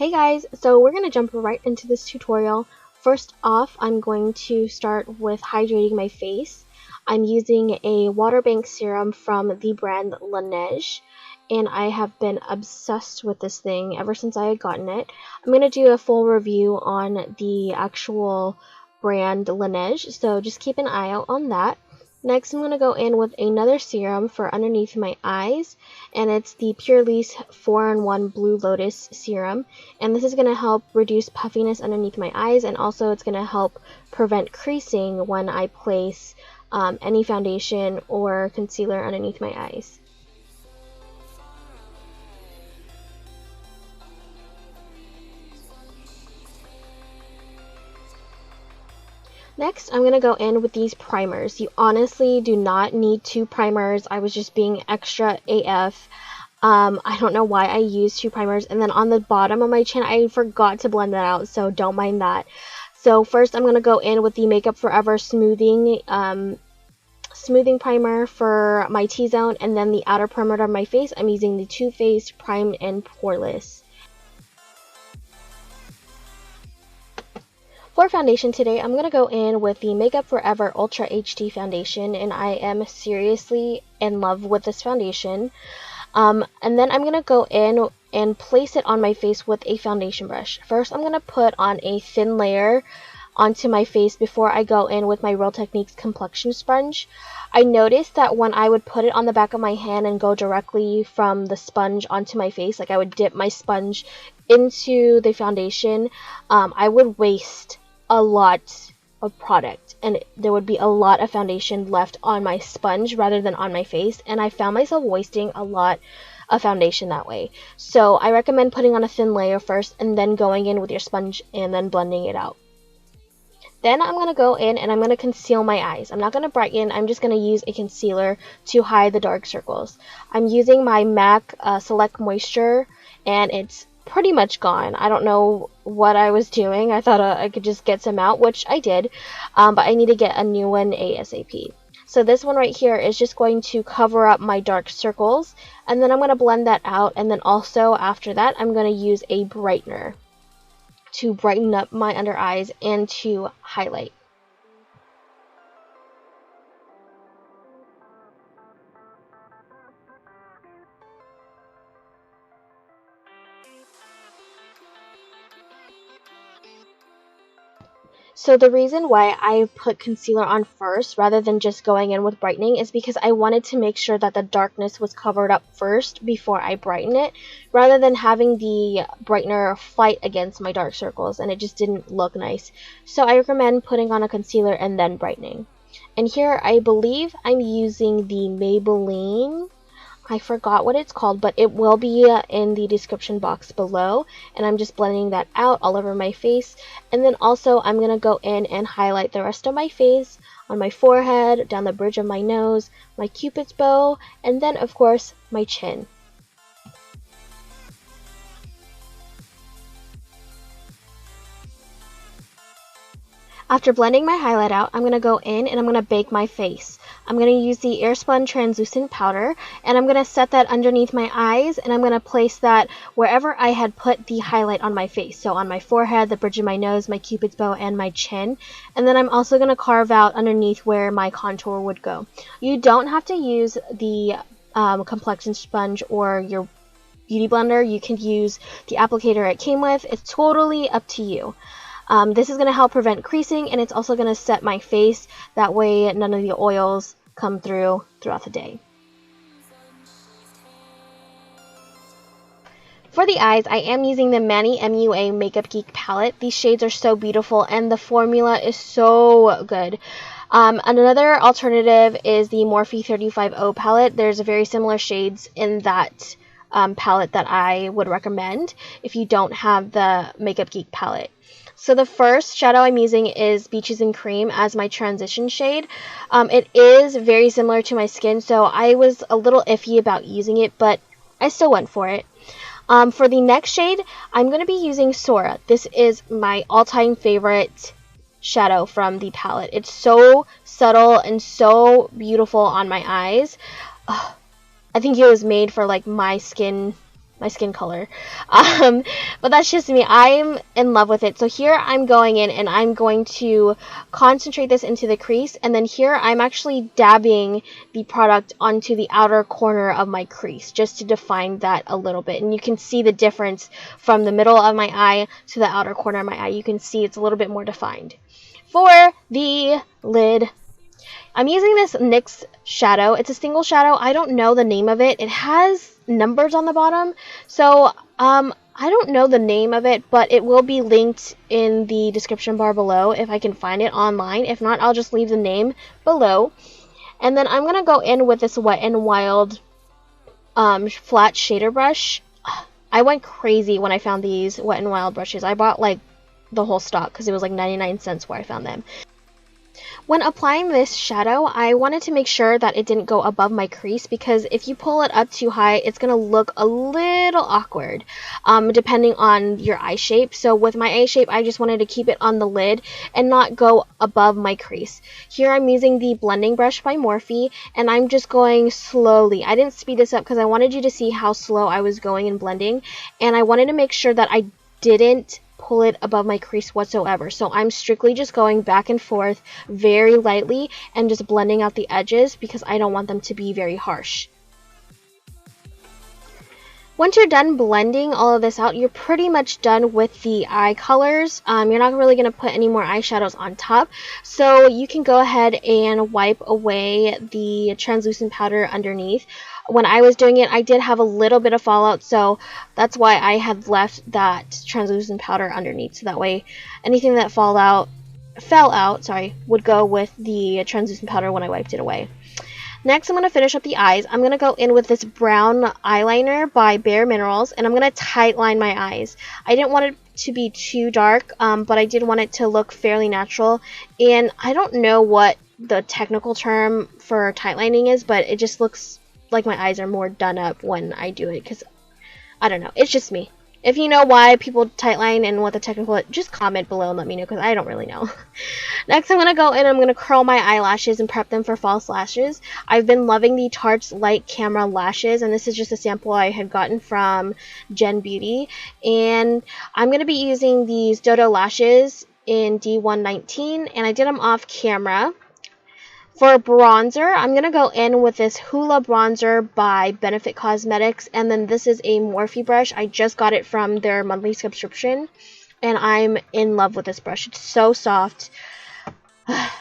Hey guys, so we're going to jump right into this tutorial. First off, I'm going to start with hydrating my face. I'm using a water bank serum from the brand Laneige, and I have been obsessed with this thing ever since I had gotten it. I'm going to do a full review on the actual brand Laneige, so just keep an eye out on that. Next, I'm going to go in with another serum for underneath my eyes, and it's the Purely's 4-in-1 Blue Lotus Serum. And this is going to help reduce puffiness underneath my eyes, and also it's going to help prevent creasing when I place any foundation or concealer underneath my eyes. Next, I'm going to go in with these primers. You honestly do not need 2 primers. I was just being extra AF. I don't know why I used 2 primers. And then on the bottom of my chin, I forgot to blend that out, so don't mind that. So first, I'm going to go in with the Makeup Forever smoothing primer for my T-zone, and then the outer perimeter of my face, I'm using the Too Faced Primed and Poreless. For foundation today, I'm going to go in with the Makeup Forever Ultra HD Foundation, and I am seriously in love with this foundation. And then I'm going to go in and place it on my face with a foundation brush. First, I'm going to put on a thin layer onto my face before I go in with my Real Techniques complexion sponge. I noticed that when I would put it on the back of my hand and go directly from the sponge onto my face, like I would dip my sponge into the foundation, I would waste a lot of product, and there would be a lot of foundation left on my sponge rather than on my face, and I found myself wasting a lot of foundation that way. So I recommend putting on a thin layer first and then going in with your sponge and then blending it out. Then I'm going to go in and I'm going to conceal my eyes. I'm not going to brighten, I'm just going to use a concealer to hide the dark circles. I'm using my MAC Select Moisture, and it's pretty much gone. I don't know what I was doing. I thought I could just get some out, which I did, but I need to get a new one ASAP. So this one right here is just going to cover up my dark circles, and then I'm going to blend that out, and then also after that I'm going to use a brightener to brighten up my under eyes and to highlight. So the reason why I put concealer on first rather than just going in with brightening is because I wanted to make sure that the darkness was covered up first before I brighten it, rather than having the brightener fight against my dark circles, and it just didn't look nice. So I recommend putting on a concealer and then brightening. And here I believe I'm using the Maybelline, I forgot what it's called, but it will be in the description box below, and I'm just blending that out all over my face. And then also I'm going to go in and highlight the rest of my face, on my forehead, down the bridge of my nose, my cupid's bow, and then of course my chin. After blending my highlight out, I'm going to go in and I'm going to bake my face. I'm going to use the Airspun Translucent Powder, and I'm going to set that underneath my eyes, and I'm going to place that wherever I had put the highlight on my face. So on my forehead, the bridge of my nose, my cupid's bow, and my chin. And then I'm also going to carve out underneath where my contour would go. You don't have to use the complexion sponge or your beauty blender. You can use the applicator it came with. It's totally up to you. This is going to help prevent creasing, and it's also going to set my face. That way none of the oils come throughout the day. For the eyes, I am using the Manny MUA Makeup Geek palette. These shades are so beautiful, and the formula is so good. Another alternative is the Morphe 35O palette. There's very similar shades in that palette that I would recommend if you don't have the Makeup Geek palette. So the first shadow I'm using is Beaches and Cream as my transition shade. It is very similar to my skin, so I was a little iffy about using it, but I still went for it. For the next shade, I'm going to be using Sora. This is my all-time favorite shadow from the palette. It's so subtle and so beautiful on my eyes. I think it was made for like my skin my skin color. But that's just me. I'm in love with it. So here I'm going in and I'm going to concentrate this into the crease, and then here I'm actually dabbing the product onto the outer corner of my crease just to define that a little bit. And you can see the difference from the middle of my eye to the outer corner of my eye. You can see it's a little bit more defined. For the lid, I'm using this NYX shadow. It's a single shadow. I don't know the name of it. It has numbers on the bottom. So, I don't know the name of it, but it will be linked in the description bar below if I can find it online. If not, I'll just leave the name below. And then I'm going to go in with this Wet n Wild flat shader brush. I went crazy when I found these Wet n Wild brushes. I bought like the whole stock because it was like 99 cents where I found them. When applying this shadow, I wanted to make sure that it didn't go above my crease, because if you pull it up too high, it's going to look a little awkward, depending on your eye shape. So with my eye shape, I just wanted to keep it on the lid and not go above my crease. Here I'm using the blending brush by Morphe, and I'm just going slowly. I didn't speed this up because I wanted you to see how slow I was going and blending, and I wanted to make sure that I didn't pull it above my crease whatsoever. So I'm strictly just going back and forth very lightly and just blending out the edges because I don't want them to be very harsh. Once you're done blending all of this out, you're pretty much done with the eye colors. You're not really going to put any more eyeshadows on top. So you can go ahead and wipe away the translucent powder underneath. When I was doing it, I did have a little bit of fallout, so that's why I had left that translucent powder underneath. So that way anything that fell out, would go with the translucent powder when I wiped it away. Next, I'm going to finish up the eyes. I'm going to go in with this brown eyeliner by Bare Minerals, and I'm going to tight line my eyes. I didn't want it to be too dark, but I did want it to look fairly natural. And I don't know what the technical term for tight lining is, but it just looks like my eyes are more done up when I do it, because I don't know. It's just me. If you know why people tightline and what the technical, just comment below and let me know, because I don't really know. Next, I'm going to go in and I'm going to curl my eyelashes and prep them for false lashes. I've been loving the Tarte's Light Camera Lashes, and this is just a sample I had gotten from Gen Beauty. And I'm going to be using these Dodo lashes in D119, and I did them off camera. For bronzer, I'm going to go in with this Hoola bronzer by Benefit Cosmetics, and then this is a Morphe brush. I just got it from their monthly subscription, and I'm in love with this brush. It's so soft. I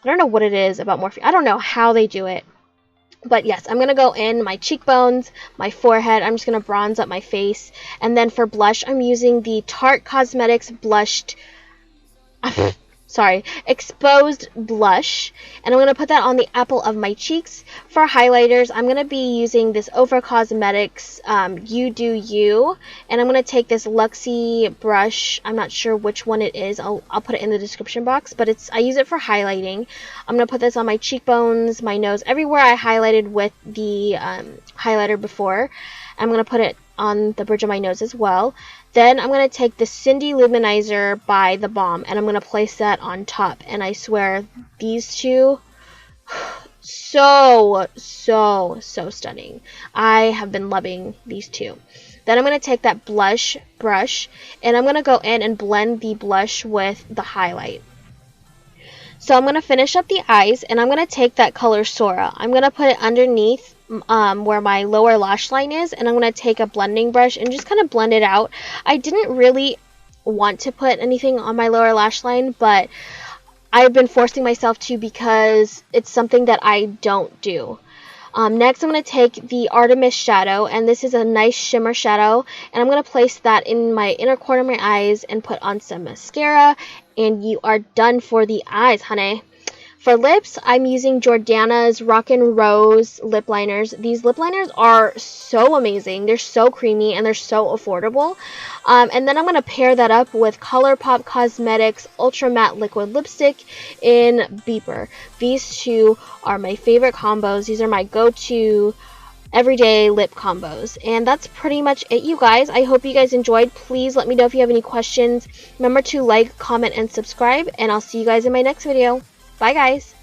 don't know what it is about Morphe. I don't know how they do it. But yes, I'm going to go in my cheekbones, my forehead. I'm just going to bronze up my face. And then for blush, I'm using the Tarte Cosmetics Blushed... exposed blush, and I'm going to put that on the apple of my cheeks. For highlighters, I'm going to be using this Ofra Cosmetics You Do You, and I'm going to take this Luxie brush. I'm not sure which one it is. I'll put it in the description box, but I use it for highlighting. I'm going to put this on my cheekbones, my nose, everywhere I highlighted with the highlighter before. I'm going to put it on the bridge of my nose as well. Then I'm going to take the Cindy-LouManizer by the Balm, and I'm going to place that on top. And I swear, these two, so stunning. I have been loving these two. Then I'm going to take that blush brush, and I'm going to go in and blend the blush with the highlight. So I'm going to finish up the eyes, and I'm going to take that color Sora. I'm going to put it underneath where my lower lash line is, and I'm going to take a blending brush and just kind of blend it out. I didn't really want to put anything on my lower lash line, but I've been forcing myself to because it's something that I don't do. Next, I'm going to take the Artemis shadow, and this is a nice shimmer shadow, and I'm going to place that in my inner corner of my eyes and put on some mascara, and you are done for the eyes, honey. For lips, I'm using Jordana's Rockin' Rose lip liners. These lip liners are so amazing. They're so creamy and they're so affordable. And then I'm going to pair that up with ColourPop Cosmetics Ultra Matte Liquid Lipstick in Beeper. These two are my favorite combos. These are my go-to everyday lip combos. And that's pretty much it, you guys. I hope you guys enjoyed. Please let me know if you have any questions. Remember to like, comment, and subscribe. And I'll see you guys in my next video. Bye, guys.